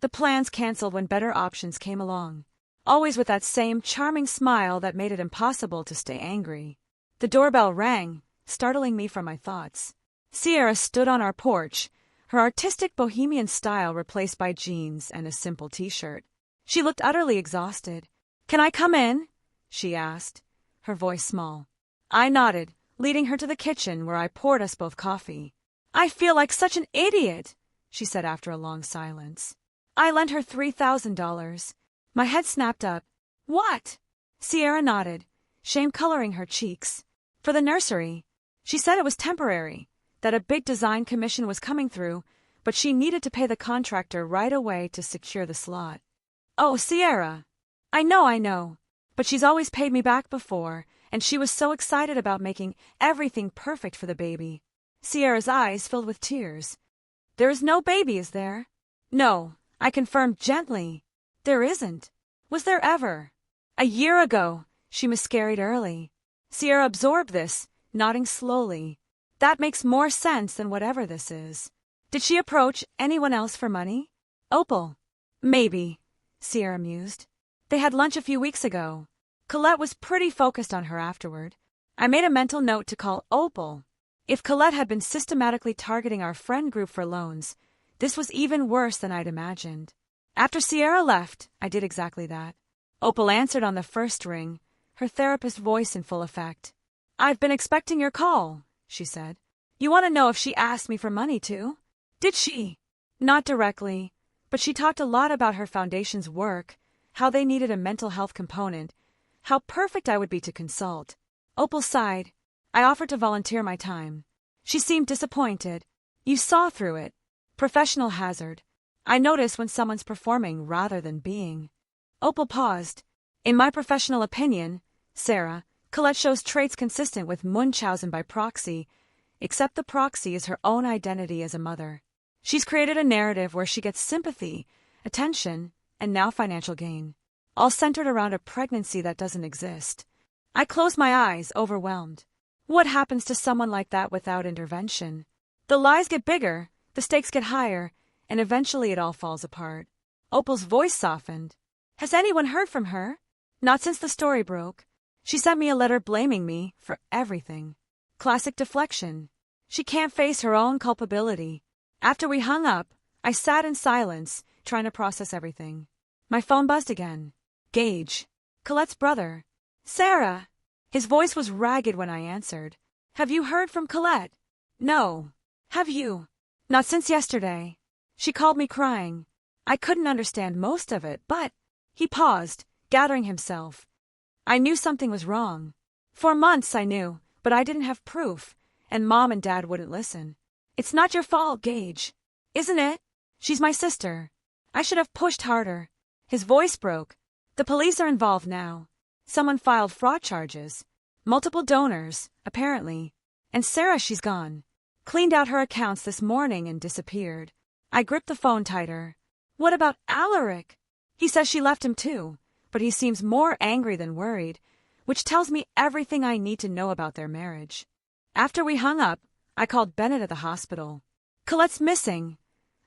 Speaker 1: The plans canceled when better options came along. Always with that same charming smile that made it impossible to stay angry. The doorbell rang, startling me from my thoughts. Sierra stood on our porch, her artistic bohemian style replaced by jeans and a simple t-shirt. She looked utterly exhausted. Can I come in? She asked, her voice small. I nodded, leading her to the kitchen where I poured us both coffee. I feel like such an idiot, she said after a long silence. I lent her $3,000. My head snapped up. What? Sierra nodded, shame coloring her cheeks. For the nursery. She said it was temporary, that a big design commission was coming through, but she needed to pay the contractor right away to secure the slot. Oh, Sierra. I know. But she's always paid me back before, and she was so excited about making everything perfect for the baby. Sierra's eyes filled with tears. There is no baby, is there? No, I confirmed gently. There isn't. Was there ever? A year ago, she miscarried early. Sierra absorbed this, nodding slowly. That makes more sense than whatever this is. Did she approach anyone else for money? Opal. Maybe, Sierra mused. They had lunch a few weeks ago. Colette was pretty focused on her afterward. I made a mental note to call Opal. If Colette had been systematically targeting our friend group for loans, this was even worse than I'd imagined. After Sierra left, I did exactly that. Opal answered on the first ring, her therapist voice in full effect. I've been expecting your call, she said. You want to know if she asked me for money too? Did she? Not directly, but she talked a lot about her foundation's work, how they needed a mental health component, how perfect I would be to consult. Opal sighed. I offered to volunteer my time. She seemed disappointed. You saw through it. Professional hazard. I notice when someone's performing rather than being. Opal paused. In my professional opinion, Sarah, Colette shows traits consistent with Munchausen by proxy, except the proxy is her own identity as a mother. She's created a narrative where she gets sympathy, attention, and now financial gain, all centered around a pregnancy that doesn't exist. I close my eyes, overwhelmed. What happens to someone like that without intervention? The lies get bigger, the stakes get higher, and eventually it all falls apart. Opal's voice softened. Has anyone heard from her? Not since the story broke. She sent me a letter blaming me for everything. Classic deflection. She can't face her own culpability. After we hung up, I sat in silence, trying to process everything. My phone buzzed again. Gage. Colette's brother. Sarah. His voice was ragged when I answered. Have you heard from Colette? No. Have you? Not since yesterday. She called me crying. I couldn't understand most of it, but... He paused, gathering himself. I knew something was wrong. For months I knew, but I didn't have proof, and Mom and Dad wouldn't listen. It's not your fault, Gage. Isn't it? She's my sister. I should have pushed harder. His voice broke. The police are involved now. Someone filed fraud charges. Multiple donors, apparently. And Sarah, she's gone. Cleaned out her accounts this morning and disappeared. I gripped the phone tighter. What about Alaric? He says she left him too, but he seems more angry than worried, which tells me everything I need to know about their marriage. After we hung up, I called Bennett at the hospital. Colette's missing,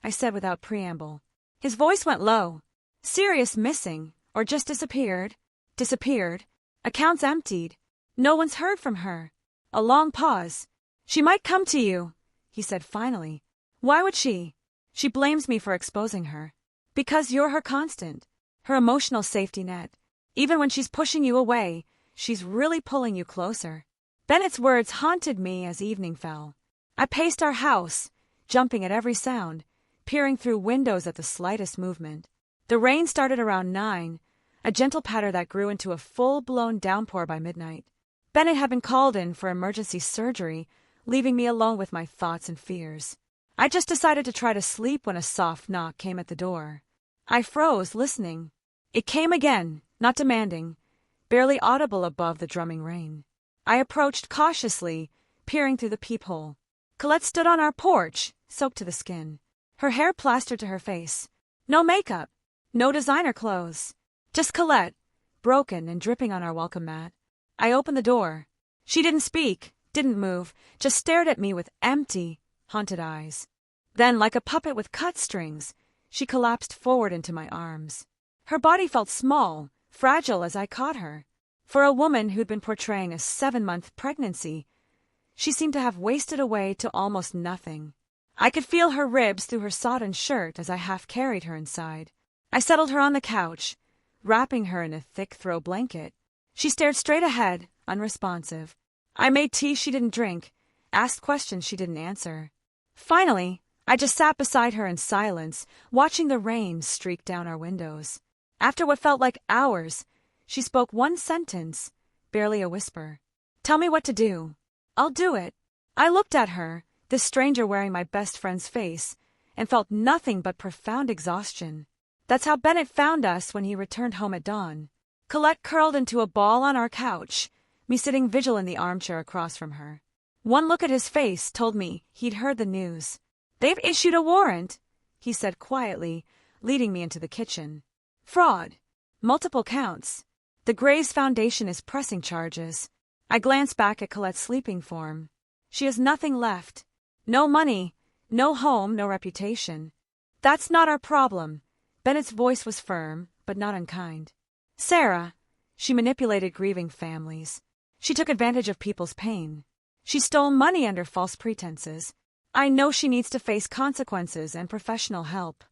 Speaker 1: I said without preamble. His voice went low. Serious missing, or just disappeared. Disappeared. Accounts emptied. No one's heard from her. A long pause. She might come to you, he said finally. Why would she? She blames me for exposing her. Because you're her constant, her emotional safety net. Even when she's pushing you away, she's really pulling you closer. Bennett's words haunted me as evening fell. I paced our house, jumping at every sound, peering through windows at the slightest movement. The rain started around 9, a gentle patter that grew into a full-blown downpour by midnight. Bennett had been called in for emergency surgery, leaving me alone with my thoughts and fears. I just decided to try to sleep when a soft knock came at the door. I froze, listening. It came again, not demanding, barely audible above the drumming rain. I approached cautiously, peering through the peephole. Colette stood on our porch, soaked to the skin. Her hair plastered to her face. No makeup. No designer clothes. Just Colette, broken and dripping on our welcome mat. I opened the door. She didn't speak, didn't move, just stared at me with empty, haunted eyes. Then, like a puppet with cut strings, she collapsed forward into my arms. Her body felt small, fragile as I caught her. For a woman who'd been portraying a 7-month pregnancy, she seemed to have wasted away to almost nothing. I could feel her ribs through her sodden shirt as I half-carried her inside. I settled her on the couch, wrapping her in a thick throw blanket. She stared straight ahead, unresponsive. I made tea she didn't drink, asked questions she didn't answer. Finally, I just sat beside her in silence, watching the rain streak down our windows. After what felt like hours, she spoke one sentence, barely a whisper. Tell me what to do. I'll do it. I looked at her, this stranger wearing my best friend's face, and felt nothing but profound exhaustion. That's how Bennett found us when he returned home at dawn. Colette curled into a ball on our couch, me sitting vigil in the armchair across from her. One look at his face told me he'd heard the news. They've issued a warrant, he said quietly, leading me into the kitchen. Fraud. Multiple counts. The Graves Foundation is pressing charges. I glanced back at Colette's sleeping form. She has nothing left. No money, no home, no reputation. That's not our problem. Bennett's voice was firm, but not unkind. Sarah. She manipulated grieving families. She took advantage of people's pain. She stole money under false pretenses. I know she needs to face consequences and professional help.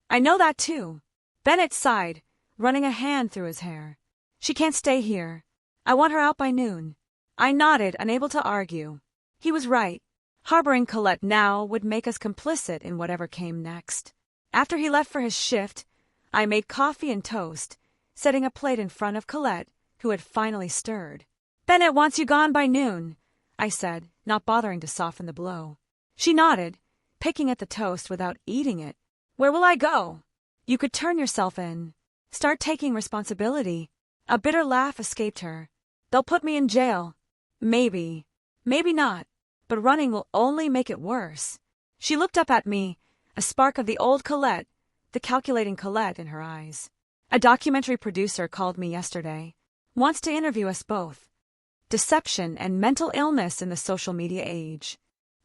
Speaker 1: I know that too. Bennett sighed, running a hand through his hair. She can't stay here. I want her out by noon. I nodded, unable to argue. He was right. Harboring Colette now would make us complicit in whatever came next. After he left for his shift, I made coffee and toast, setting a plate in front of Colette, who had finally stirred. Bennett wants you gone by noon. I said, not bothering to soften the blow. She nodded, picking at the toast without eating it. Where will I go? You could turn yourself in. Start taking responsibility. A bitter laugh escaped her. They'll put me in jail. Maybe. Maybe not. But running will only make it worse. She looked up at me, a spark of the old Colette, the calculating Colette in her eyes. A documentary producer called me yesterday. Wants to interview us both. Deception and mental illness in the social media age.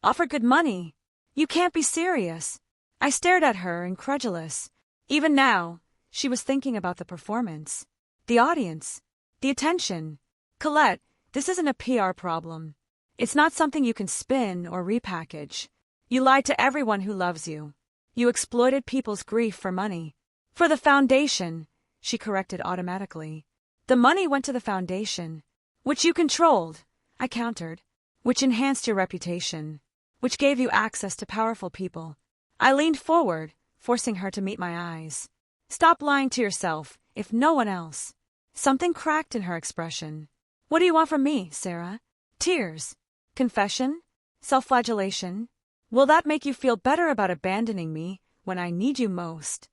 Speaker 1: Offer good money. You can't be serious. I stared at her, incredulous. Even now, she was thinking about the performance. The audience. The attention. Colette, this isn't a PR problem. It's not something you can spin or repackage. You lied to everyone who loves you. You exploited people's grief for money. For the foundation, she corrected automatically. The money went to the foundation, which you controlled, I countered, which enhanced your reputation, which gave you access to powerful people. I leaned forward, forcing her to meet my eyes. Stop lying to yourself, if no one else. Something cracked in her expression. What do you want from me, Sarah? Tears? Confession? Self-flagellation? Will that make you feel better about abandoning me when I need you most?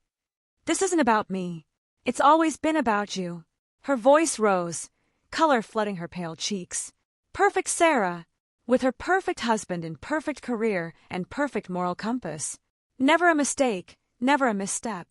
Speaker 1: This isn't about me. It's always been about you. Her voice rose, color flooding her pale cheeks. Perfect Sarah, with her perfect husband and perfect career and perfect moral compass. Never a mistake, never a misstep.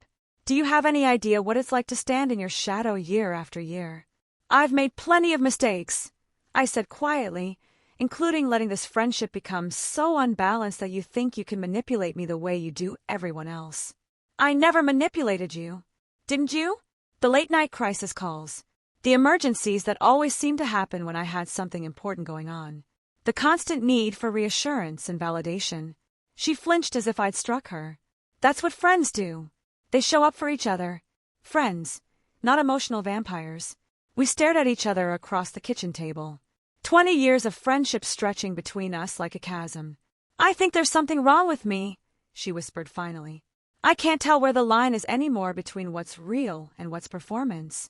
Speaker 1: Do you have any idea what it's like to stand in your shadow year after year? I've made plenty of mistakes, I said quietly, including letting this friendship become so unbalanced that you think you can manipulate me the way you do everyone else. I never manipulated you. Didn't you? The late-night crisis calls. The emergencies that always seemed to happen when I had something important going on. The constant need for reassurance and validation. She flinched as if I'd struck her. That's what friends do. They show up for each other. Friends, not emotional vampires. We stared at each other across the kitchen table. 20 years of friendship stretching between us like a chasm. I think there's something wrong with me, she whispered finally. I can't tell where the line is anymore between what's real and what's performance.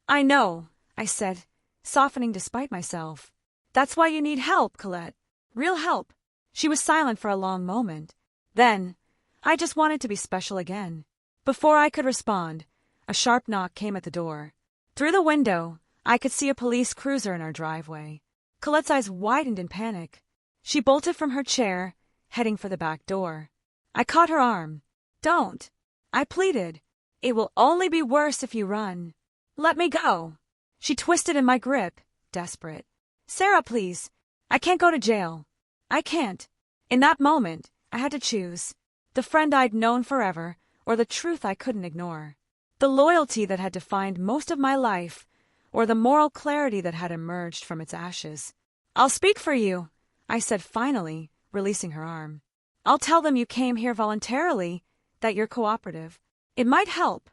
Speaker 1: I know, I said, softening despite myself. That's why you need help, Colette. Real help. She was silent for a long moment. Then, I just wanted to be special again. Before I could respond, a sharp knock came at the door. Through the window, I could see a police cruiser in our driveway. Colette's eyes widened in panic. She bolted from her chair, heading for the back door. I caught her arm. Don't, I pleaded. It will only be worse if you run. Let me go. She twisted in my grip, desperate. Sarah, please. I can't go to jail. I can't. In that moment, I had to choose. The friend I'd known forever, or the truth I couldn't ignore. The loyalty that had defined most of my life, or the moral clarity that had emerged from its ashes. I'll speak for you, I said finally, releasing her arm. I'll tell them you came here voluntarily, that you're cooperative. It might help.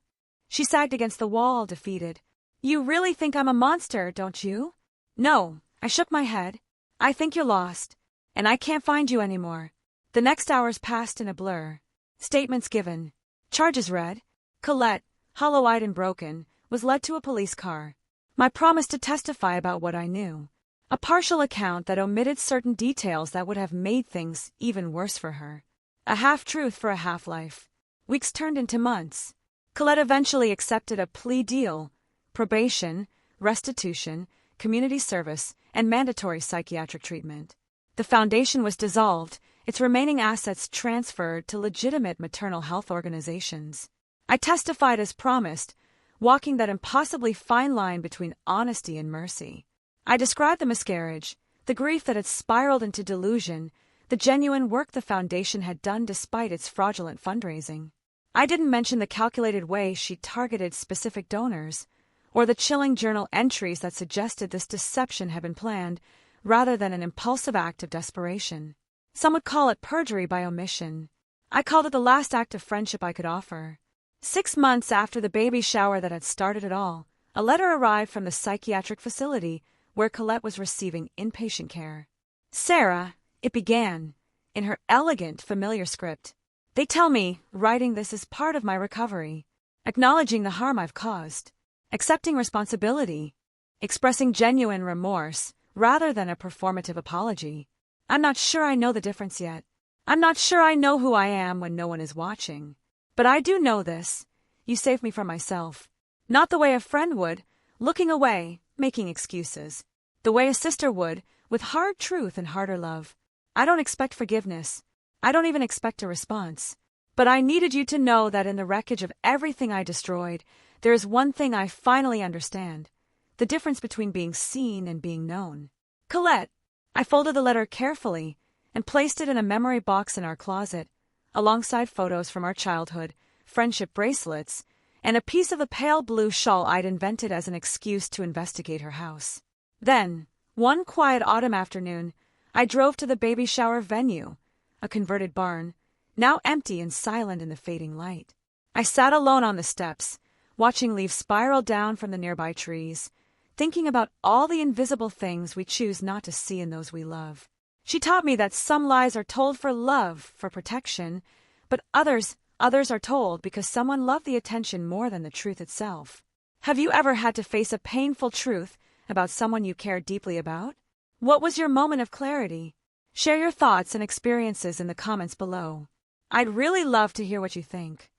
Speaker 1: She sagged against the wall, defeated. You really think I'm a monster, don't you? No, I shook my head. I think you're lost, and I can't find you anymore. The next hours passed in a blur. Statements given. Charges read. Colette, hollow-eyed and broken, was led to a police car. My promise to testify about what I knew. A partial account that omitted certain details that would have made things even worse for her. A half-truth for a half-life. Weeks turned into months. Colette eventually accepted a plea deal, probation, restitution, community service, and mandatory psychiatric treatment. The foundation was dissolved, its remaining assets transferred to legitimate maternal health organizations. I testified as promised, walking that impossibly fine line between honesty and mercy. I described the miscarriage, the grief that had spiraled into delusion, the genuine work the foundation had done despite its fraudulent fundraising. I didn't mention the calculated way she targeted specific donors, or the chilling journal entries that suggested this deception had been planned, rather than an impulsive act of desperation. Some would call it perjury by omission. I called it the last act of friendship I could offer. 6 months after the baby shower that had started it all, a letter arrived from the psychiatric facility where Colette was receiving inpatient care. Sarah, it began, in her elegant, familiar script. They tell me writing this is part of my recovery, acknowledging the harm I've caused, accepting responsibility, expressing genuine remorse, rather than a performative apology. I'm not sure I know the difference yet. I'm not sure I know who I am when no one is watching. But I do know this. You saved me from myself. Not the way a friend would, looking away, making excuses. The way a sister would, with hard truth and harder love. I don't expect forgiveness. I don't even expect a response. But I needed you to know that in the wreckage of everything I destroyed, there is one thing I finally understand. The difference between being seen and being known. Colette. I folded the letter carefully and placed it in a memory box in our closet, alongside photos from our childhood, friendship bracelets, and a piece of the pale blue shawl I'd invented as an excuse to investigate her house. Then, one quiet autumn afternoon, I drove to the baby shower venue, a converted barn, now empty and silent in the fading light. I sat alone on the steps, watching leaves spiral down from the nearby trees, thinking about all the invisible things we choose not to see in those we love. She taught me that some lies are told for love, for protection, but others are told because someone loved the attention more than the truth itself. Have you ever had to face a painful truth about someone you care deeply about? What was your moment of clarity? Share your thoughts and experiences in the comments below. I'd really love to hear what you think.